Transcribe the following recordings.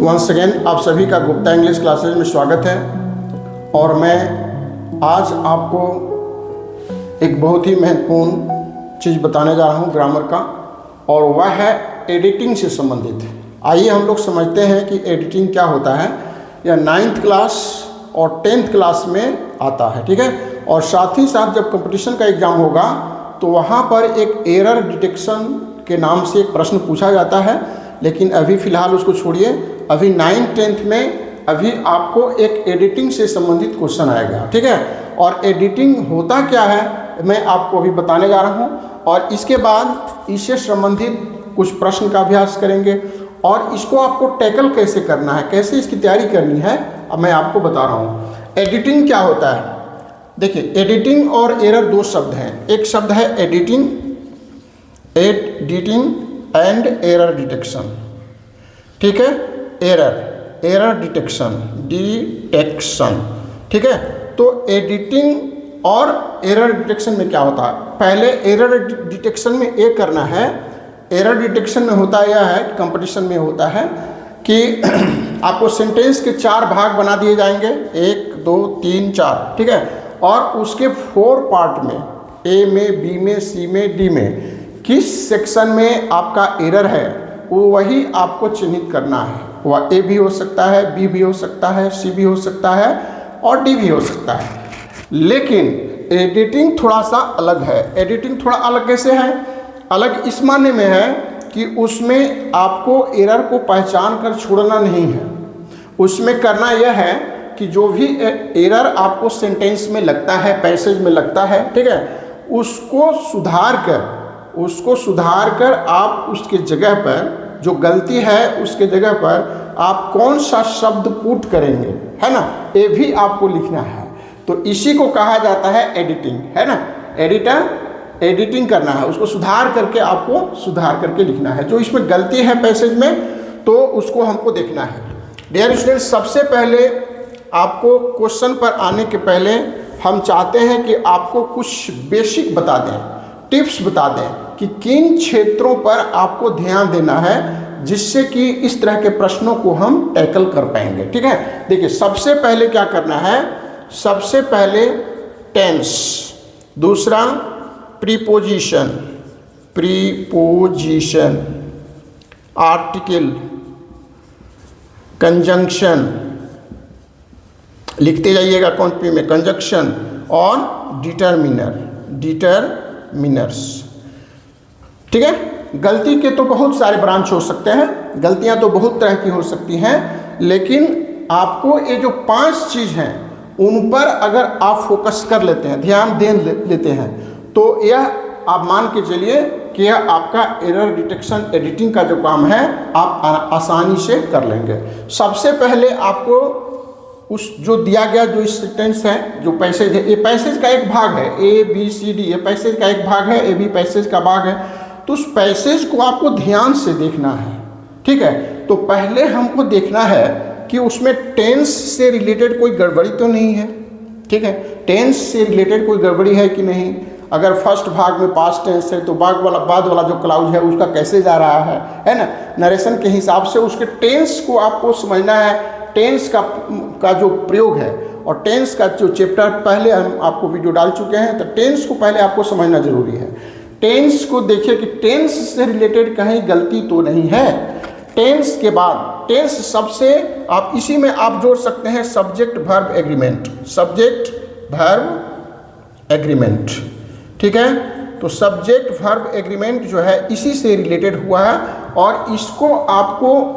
Once again आप सभी का गुप्ता इंग्लिश क्लासेज में स्वागत है। और मैं आज आपको एक बहुत ही महत्वपूर्ण चीज़ बताने जा रहा हूँ ग्रामर का, और वह है एडिटिंग से संबंधित। आइए हम लोग समझते हैं कि एडिटिंग क्या होता है। यह 9th क्लास और 10th क्लास में आता है, ठीक है। और साथ ही साथ जब कंपटीशन का एग्ज़ाम होगा तो वहाँ पर एक एरर डिटेक्शन के नाम से एक प्रश्न पूछा जाता है, लेकिन अभी फ़िलहाल उसको छोड़िए। अभी 9th 10th में अभी आपको एक एडिटिंग से संबंधित क्वेश्चन आएगा, ठीक है। और एडिटिंग होता क्या है मैं आपको अभी बताने जा रहा हूँ, और इसके बाद इससे संबंधित कुछ प्रश्न का अभ्यास करेंगे और इसको आपको टैकल कैसे करना है, कैसे इसकी तैयारी करनी है, अब मैं आपको बता रहा हूँ। एडिटिंग क्या होता है, देखिए एडिटिंग और एरर दो शब्द हैं। एक शब्द है एडिटिंग एंड एरर डिटेक्शन, ठीक है। एरर डिटेक्शन, ठीक है। तो एडिटिंग और एरर डिटेक्शन में क्या होता है, पहले एरर डिटेक्शन में ये करना है। एरर डिटेक्शन में होता यह है, कंपटीशन में होता है कि आपको सेंटेंस के 4 भाग बना दिए जाएंगे, 1 2 3 4, ठीक है। और उसके 4 पार्ट में, ए में, बी में, सी में, डी में, किस सेक्शन में आपका एरर है वो वही आपको चिन्हित करना है। वह ए भी हो सकता है, बी भी हो सकता है, सी भी हो सकता है और डी भी हो सकता है। लेकिन एडिटिंग थोड़ा सा अलग है। एडिटिंग थोड़ा अलग कैसे है? अलग इस मायने में है कि उसमें आपको एरर को पहचान कर छोड़ना नहीं है। उसमें करना यह है कि जो भी एरर आपको सेंटेंस में लगता है, पैसेज में लगता है, ठीक है, उसको सुधार कर आप उसके जगह पर जो गलती है उसके जगह पर आप कौन सा शब्द पुट करेंगे, है ना, ये भी आपको लिखना है। तो इसी को कहा जाता है एडिटिंग, है ना। एडिटिंग करना है, उसको सुधार करके लिखना है। जो इसमें गलती है पैसेज में तो उसको हमको देखना है। डियर स्टूडेंट, सबसे पहले आपको क्वेश्चन पर आने के पहले हम चाहते हैं कि आपको कुछ बेसिक बता दें, टिप्स बता दें कि किन क्षेत्रों पर आपको ध्यान देना है, जिससे कि इस तरह के प्रश्नों को हम टैकल कर पाएंगे, ठीक है। देखिए सबसे पहले क्या करना है, सबसे पहले टेंस, दूसरा प्रीपोजिशन, आर्टिकल, कंजंक्शन, लिखते जाइएगा कॉपी में, कंजंक्शन और डिटरमिनर्स, ठीक है। गलती के तो बहुत सारे ब्रांच हो सकते हैं, गलतियां तो बहुत तरह की हो सकती हैं, लेकिन आपको ये जो 5 चीज़ हैं उन पर अगर आप फोकस कर लेते हैं, ध्यान दे लेते हैं, तो यह आप मान के चलिए कि यह आपका एरर डिटेक्शन एडिटिंग का जो काम है आप आसानी से कर लेंगे। सबसे पहले आपको उस जो दिया गया जो सेंटेंस है, जो पैसेज है, ये पैसेज का एक भाग है, ए बी सी डी, ये पैसेज का एक भाग है, ए भी पैसेज का भाग है। तो उस पैसेज को आपको ध्यान से देखना है, ठीक है। तो पहले हमको देखना है कि उसमें टेंस से रिलेटेड कोई गड़बड़ी तो नहीं है, ठीक है। टेंस से रिलेटेड कोई गड़बड़ी है कि नहीं। अगर फर्स्ट भाग में पास्ट टेंस है तो बाद वाला जो क्लाउज है उसका कैसे जा रहा है ना, नरेशन के हिसाब से उसके टेंस को आपको समझना है। टेंस का जो प्रयोग है और टेंस का जो चैप्टर पहले हम आपको वीडियो डाल चुके हैं, तो टेंस को पहले आपको समझना जरूरी है। टेंस को देखिए कि टेंस से रिलेटेड कहीं गलती तो नहीं है। टेंस के बाद टेंस सबसे आप इसी में आप जोड़ सकते हैं सब्जेक्ट वर्ब एग्रीमेंट, ठीक है। तो सब्जेक्ट वर्ब एग्रीमेंट जो है इसी से रिलेटेड हुआ है, और इसको आपको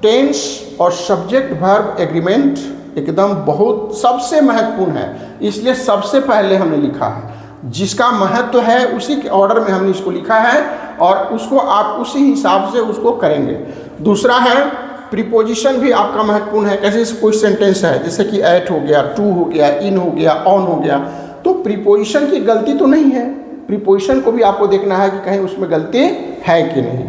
टेंस और सब्जेक्ट वर्ब एग्रीमेंट एकदम बहुत सबसे महत्वपूर्ण है, इसलिए सबसे पहले हमने लिखा है। जिसका महत्व है उसी के ऑर्डर में हमने इसको लिखा है, और उसको आप उसी हिसाब से उसको करेंगे। दूसरा है प्रीपोजिशन, भी आपका महत्वपूर्ण है। कैसे कोई सेंटेंस है जैसे कि एट हो गया, टू हो गया, इन हो गया, ऑन हो गया, तो प्रीपोजिशन की गलती तो नहीं है। प्रीपोजिशन को भी आपको देखना है कि कहीं उसमें गलती है कि नहीं।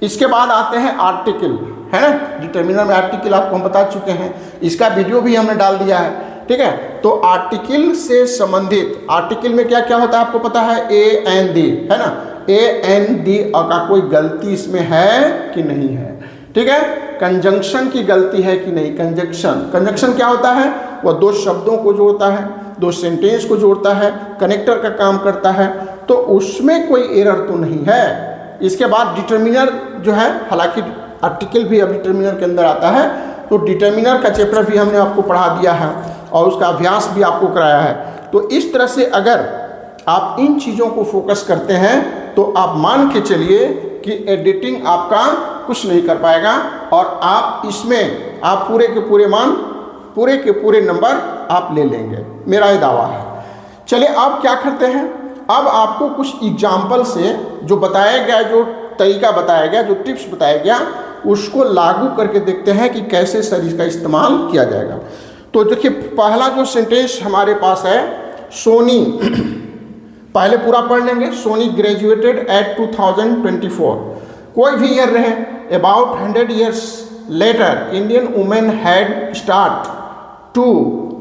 इसके बाद आते हैं आर्टिकल, है ना। डिटरमिनर में आर्टिकल आपको हम बता चुके हैं, इसका वीडियो भी हमने डाल दिया है, ठीक है। तो आर्टिकल से संबंधित, आर्टिकल में क्या क्या होता है आपको पता है, ए एन डी, है ना। ए एन डी का कोई गलती इसमें है कि नहीं है, ठीक है। कंजंक्शन की गलती है कि नहीं, कंजंक्शन क्या होता है, वह दो शब्दों को जोड़ता है, दो सेंटेंस को जोड़ता है, कनेक्टर का काम करता है, तो उसमें कोई एरर तो नहीं है। इसके बाद डिटर्मिनर जो है, हालांकि आर्टिकल भी अब डिटर्मिनर के अंदर आता है, तो डिटर्मिनर का चैप्टर भी हमने आपको पढ़ा दिया है और उसका अभ्यास भी आपको कराया है। तो इस तरह से अगर आप इन चीज़ों को फोकस करते हैं तो आप मान के चलिए कि एडिटिंग आपका कुछ नहीं कर पाएगा और आप इसमें आप पूरे के पूरे मान, पूरे के पूरे नंबर आप ले लेंगे, मेरा ये दावा है। चलिए अब क्या करते हैं, अब आपको कुछ एग्जाम्पल से जो बताया गया, जो तरीका बताया गया, जो टिप्स बताया गया, उसको लागू करके देखते हैं कि कैसे सर इसका इस्तेमाल किया जाएगा। तो देखिए पहला जो सेंटेंस हमारे पास है, सोनी, पहले पूरा पढ़ लेंगे। सोनी ग्रेजुएटेड एट 2024, कोई भी ईयर रहे, about 100 years later Indian women had start to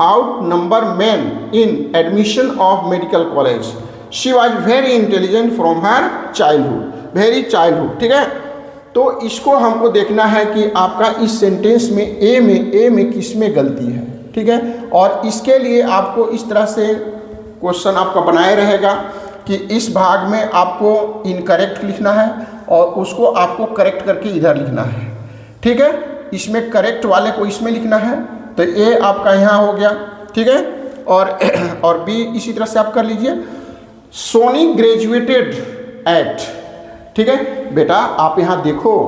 outnumber man in admission of medical college. She was very intelligent from her childhood, very childhood, ठीक है। तो इसको हमको देखना है कि आपका इस सेंटेंस में ए में किस में गलती है, ठीक है। और इसके लिए आपको इस तरह से क्वेश्चन आपका बनाए रहेगा कि इस भाग में आपको इनकरेक्ट लिखना है और उसको आपको करेक्ट करके इधर लिखना है, ठीक है। इसमें करेक्ट वाले को इसमें लिखना है, तो ए आपका यहाँ हो गया, ठीक है। और बी इसी तरह से आप कर लीजिए। सोनी ग्रेजुएटेड एट, ठीक है। बेटा आप यहाँ देखो,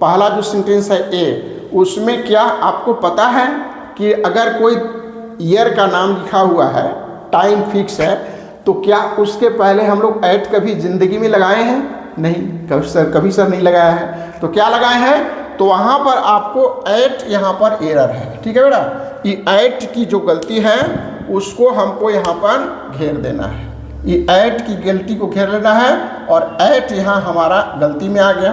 पहला जो सेंटेंस है ए, उसमें क्या आपको पता है कि अगर कोई ईयर का नाम लिखा हुआ है, टाइम फिक्स है, तो क्या उसके पहले हम लोग एट कभी ज़िंदगी में लगाए हैं? नहीं, कभी सर नहीं लगाया है। तो क्या लगाए हैं, तो वहाँ पर आपको एट यहाँ पर एरर है, ठीक है बेटा। ये एट की जो गलती है उसको हमको यहाँ पर घेर देना है, ये एट की गलती को घेर लेना है और एट यहाँ हमारा गलती में आ गया,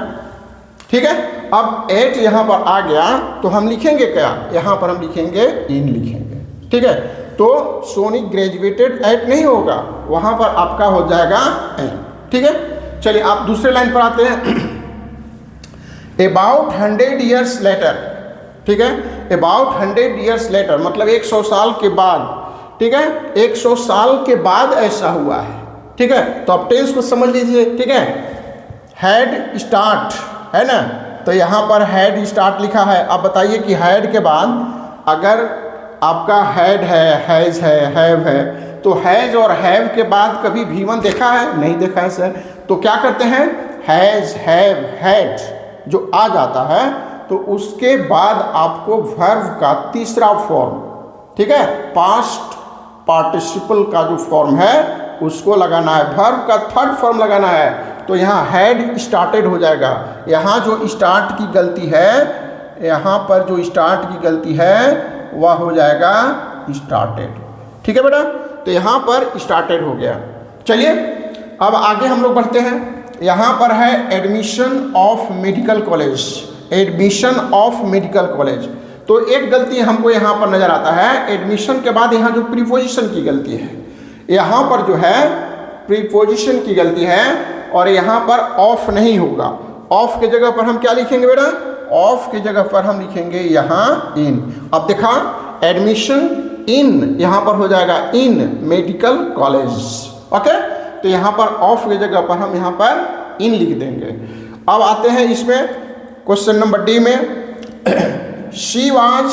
ठीक है। अब एट यहाँ पर आ गया तो हम लिखेंगे क्या, यहाँ पर हम लिखेंगे इन लिखेंगे, ठीक है। तो सोनी ग्रेजुएटेड एट नहीं होगा, वहाँ पर आपका हो जाएगा एन, ठीक है। चलिए आप दूसरे लाइन पर आते हैं। अबाउट 100 years लेटर, ठीक है। अबाउट 100 years लेटर मतलब 100 साल के बाद, ठीक है। 100 साल के बाद ऐसा हुआ है, ठीक है। तो आप टेंस को समझ लीजिए, ठीक है। हैड स्टार्ट है ना, तो यहाँ पर हैड स्टार्ट लिखा है। अब बताइए कि हैड के बाद अगर आपका हैड है, हैज़ है, हैव है, तो हैज़ और हैव के बाद कभी V1 देखा है? नहीं देखा है सर। तो क्या करते हैं, हैज़, हैव, हैड जो आ जाता है तो उसके बाद आपको वर्ब का तीसरा फॉर्म, ठीक है, पास्ट पार्टिसिपल का जो फॉर्म है उसको लगाना है, वर्ब का थर्ड फॉर्म लगाना है। तो यहाँ हैड स्टार्टेड हो जाएगा। यहाँ जो स्टार्ट की गलती है, यहाँ पर जो स्टार्ट की गलती है वह हो जाएगा स्टार्टेड, ठीक है बेटा। तो यहाँ पर स्टार्टेड हो गया। चलिए अब आगे हम लोग बढ़ते हैं। यहाँ पर है admission of medical college, admission of medical college. तो एक गलती हमको यहाँ पर नज़र आता है, एडमिशन के बाद यहाँ जो प्रीपोजिशन की गलती है, यहाँ पर जो है प्रीपोजिशन की गलती है और यहाँ पर ऑफ नहीं होगा। ऑफ के जगह पर हम क्या लिखेंगे बेटा, ऑफ की जगह पर हम लिखेंगे यहाँ इन। अब देखा एडमिशन इन, यहाँ पर हो जाएगा इन मेडिकल कॉलेज, ओके। तो यहाँ पर ऑफ की जगह पर हम यहाँ पर इन लिख देंगे। अब आते हैं इसमें क्वेश्चन नंबर डी में। She was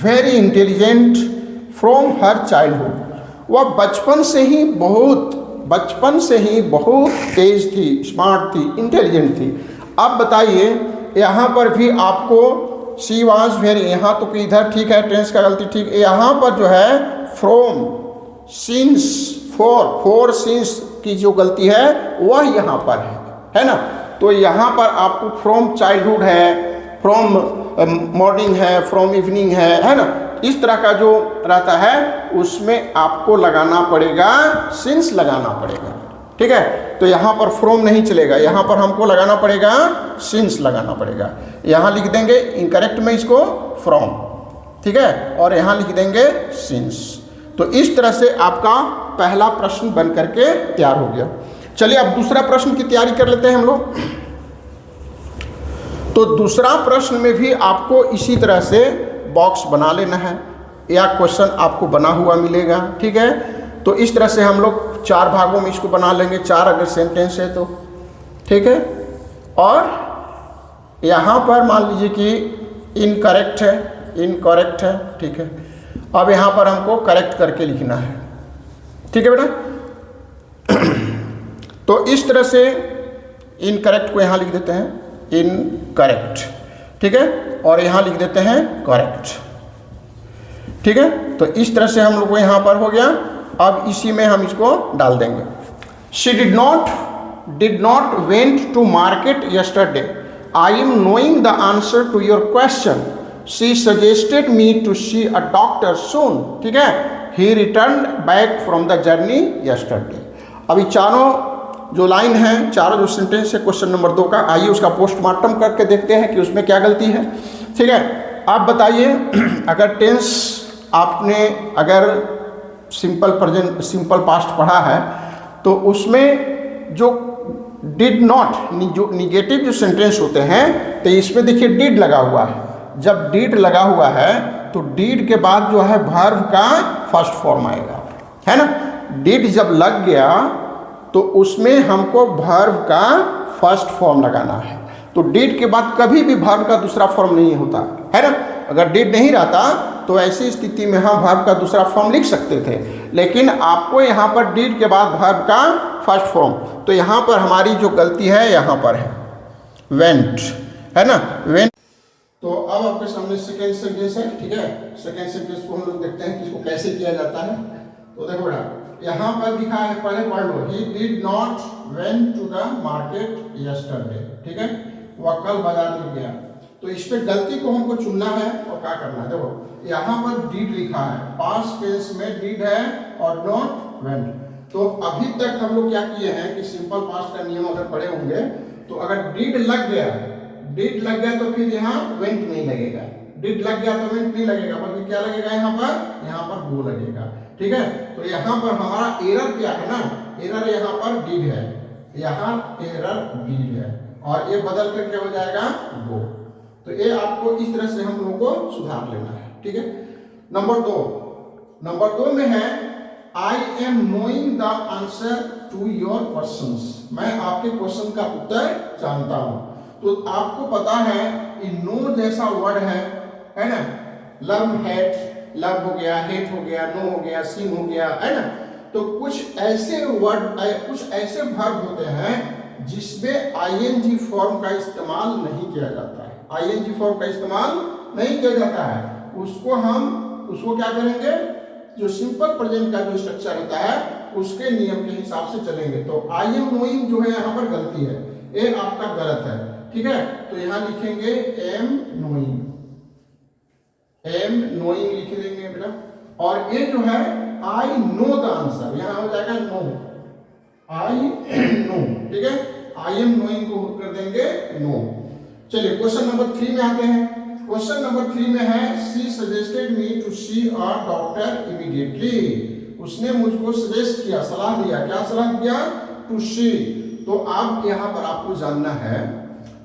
very intelligent from her childhood, वह बचपन से ही बहुत तेज थी, स्मार्ट थी, इंटेलिजेंट थी। अब बताइए यहाँ पर भी आपको शी वॉज वेरी, यहाँ तो इधर ठीक है, टेंस का गलती ठीक, यहाँ पर जो है फ्रॉम, सिंस, फोर सिंस की जो गलती है वह यहाँ पर है ना। तो यहाँ पर आपको फ्रॉम चाइल्डहुड है, फ्रॉम मॉर्निंग है, फ्रॉम इवनिंग है ना, इस तरह का जो रहता है उसमें आपको लगाना पड़ेगा, सिंस लगाना पड़ेगा, ठीक है। तो यहाँ पर फ्रॉम नहीं चलेगा, यहाँ पर हमको लगाना पड़ेगा, सिंस लगाना पड़ेगा। यहाँ लिख देंगे इनकरेक्ट में इसको फ्रॉम, ठीक है, और यहाँ लिख देंगे सिंस। तो इस तरह से आपका पहला प्रश्न बन करके तैयार हो गया। चलिए अब दूसरा प्रश्न की तैयारी कर लेते हैं हम लोग। तो दूसरा प्रश्न में भी आपको इसी तरह से बॉक्स बना लेना है या क्वेश्चन आपको बना हुआ मिलेगा, ठीक है। तो इस तरह से हम लोग 4 भागों में इसको बना लेंगे, 4 अगर सेंटेंस है तो, ठीक है। और यहाँ पर मान लीजिए कि इनकरेक्ट है, ठीक है। अब यहाँ पर हमको करेक्ट करके लिखना है, ठीक है बेटा। तो इस तरह से इनकरेक्ट को यहाँ लिख देते हैं इनकरेक्ट, ठीक है, और यहाँ लिख देते हैं करेक्ट, ठीक है। तो इस तरह से हम लोग को यहाँ पर हो गया। अब इसी में हम इसको डाल देंगे। She did not went to market yesterday, I am knowing the answer to your question, she suggested me to see a doctor soon, ठीक है, he return back from the journey yesterday. अभी चारों जो लाइन है, चारों जो sentence है question number 2 का, आइए उसका पोस्टमार्टम करके देखते हैं कि उसमें क्या गलती है, ठीक है। आप बताइए, अगर टेंस आपने अगर सिंपल प्रेजेंट सिंपल पास्ट पढ़ा है तो उसमें जो डिड नॉट, जो निगेटिव जो सेंटेंस होते हैं, तो इसमें देखिए डिड लगा हुआ है। जब डिड लगा हुआ है तो डिड के बाद जो है वर्ब का फर्स्ट फॉर्म आएगा, है ना। डिड जब लग गया तो उसमें हमको वर्ब का फर्स्ट फॉर्म लगाना है। तो डिड के बाद कभी भी वर्ब का दूसरा फॉर्म नहीं होता, है ना। अगर डिड नहीं रहता तो ऐसी स्थिति में हम वर्ब का दूसरा फॉर्म लिख सकते थे, लेकिन आपको यहाँ पर डिड के बाद वर्ब का फर्स्ट फॉर्म, तो यहाँ पर हमारी जो गलती है यहाँ पर है वेंट, है ना, वेंट। तो अब आपके सामने सेकेंड सेंटेंस है, ठीक है। सेकेंड सेंटेंस को हम लोग देखते हैं कि इसको कैसे किया जाता है। तो देखो बेटा, यहाँ पर लिखा है, पहले पढ़ लो, he did not went to the market yesterday, ठीक है, वह कल बाजार में गया। तो इस पे गलती को हमको चुनना है और क्या करना है। देखो यहाँ पर डिड लिखा है, पास्ट टेंस में डिड है और नॉट वेंट। तो अभी तक हम लोग क्या किए हैं कि सिंपल पास्ट का नियम अगर पढ़े होंगे तो अगर डिड लग गया तो फिर यहाँ वेंट नहीं लगेगा, डिड लग गया तो वेंट नहीं लगेगा, बल्कि क्या लगेगा यहाँ पर वो लगेगा, ठीक है। तो यहाँ पर हमारा एरर क्या है ना, एरर यहाँ पर डिड है, यहाँ एरर डिड है, और ये बदल कर क्या हो जाएगा वो। तो ये आपको इस तरह से हम लोगों को सुधार लेना है, ठीक है। नंबर 2 में है I am knowing the answer to your questions, मैं आपके क्वेश्चन का उत्तर जानता हूं। तो आपको पता है कि नो जैसा वर्ड है ना, लव हेट, लव हो गया, हेट हो गया, नो हो गया, सीन हो गया, है ना। तो कुछ ऐसे वर्ड, कुछ ऐसे वर्ब होते हैं जिसमें आईएनजी फॉर्म का इस्तेमाल नहीं किया जाता है, आईएनजी फॉर्म का इस्तेमाल नहीं किया जाता है। उसको क्या करेंगे, जो सिंपल प्रेजेंट का जो स्ट्रक्चर होता है उसके नियम के हिसाब से चलेंगे। तो आई एम नोइंग जो है यहाँ पर गलती है, ये आपका गलत है, ठीक है। तो यहाँ लिखेंगे एम नोइंग लिख देंगे बेटा, और ये जो है आई नो द आंसर, यहाँ हो जाएगा नो, आई नो, ठीक है। आई एम नोइंग को कर देंगे नो। चलिए क्वेश्चन नंबर 3 में आते हैं। क्वेश्चन नंबर 3 में है she suggested me to see a doctor immediately, उसने मुझको सजेस्ट किया, सलाह दिया, क्या सलाह दिया, टू सी। तो अब यहाँ पर आपको जानना है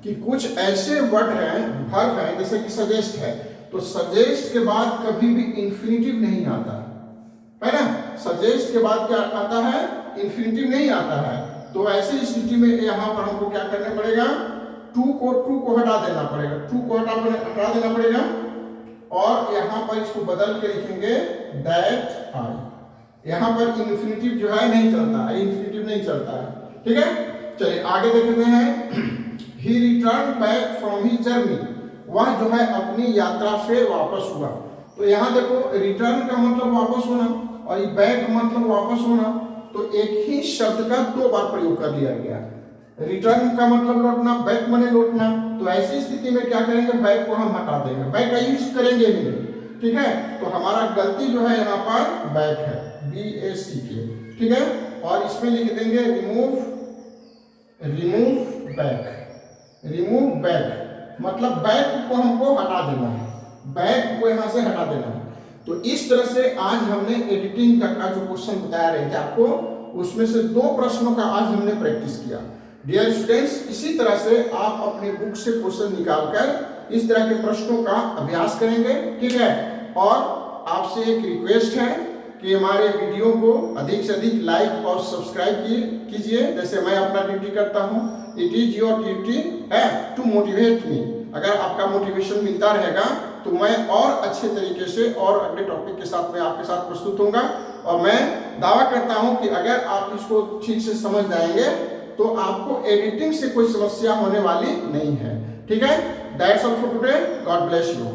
कि कुछ ऐसे वर्ड हैं, वर्ब है, जैसे कि सजेस्ट है, तो सजेस्ट के बाद कभी भी इंफिनिटिव नहीं आता है ना, सजेस्ट के बाद क्या आता है, इंफिनिटिव नहीं आता है। तो ऐसी स्थिति में यहाँ पर हमको क्या करना पड़ेगा, टू को हटा देना पड़ेगा, हटा देना पड़ेगा, और यहाँ पर इसको बदल के लिखेंगे दैट आई। यहाँ पर इन्फिनिटिव जो है नहीं चलता है, इन्फिनिटिव नहीं चलता है, ठीक है। चलिए आगे देखते हैं। He return back from he journey, वह जो है अपनी यात्रा से वापस हुआ। तो यहाँ देखो रिटर्न का मतलब वापस होना और ये बैक मतलब वापस होना, तो एक ही शब्द का 2 बार प्रयोग कर लिया गया। रिटर्न का मतलब लौटना, बैक माने लौटना। तो ऐसी स्थिति में क्या करेंगे, बैक को हम हटा देंगे, बैक का यूज करेंगे ही नहीं, ठीक है। तो हमारा गलती जो है यहाँ पर बैक है, BACK, ठीक है। और इसमें लिख देंगे रिमूव बैक, मतलब बैक को हमको हटा देना है, बैक को यहाँ से हटा देना है। तो इस तरह से आज हमने एडिटिंग का जो क्वेश्चन बताया रहे थे आपको, उसमें से 2 प्रश्नों का आज हमने प्रैक्टिस किया। डियर स्टूडेंट्स, इसी तरह से आप अपने बुक से क्वेश्चन निकालकर इस तरह के प्रश्नों का अभ्यास करेंगे, ठीक है। और आपसे एक रिक्वेस्ट है कि हमारे वीडियो को अधिक से अधिक लाइक और सब्सक्राइब कीजिए, जैसे मैं अपना ड्यूटी करता हूँ। इट इज योर ड्यूटी है टू मोटिवेट मी। अगर आपका मोटिवेशन मिलता रहेगा तो मैं और अच्छे तरीके से और अगले टॉपिक के साथ मैं आपके साथ प्रस्तुत होऊंगा। और मैं दावा करता हूं कि अगर आप इसको ठीक से समझ जाएंगे तो आपको एडिटिंग से कोई समस्या होने वाली नहीं है, ठीक है। That's all for today, God bless you.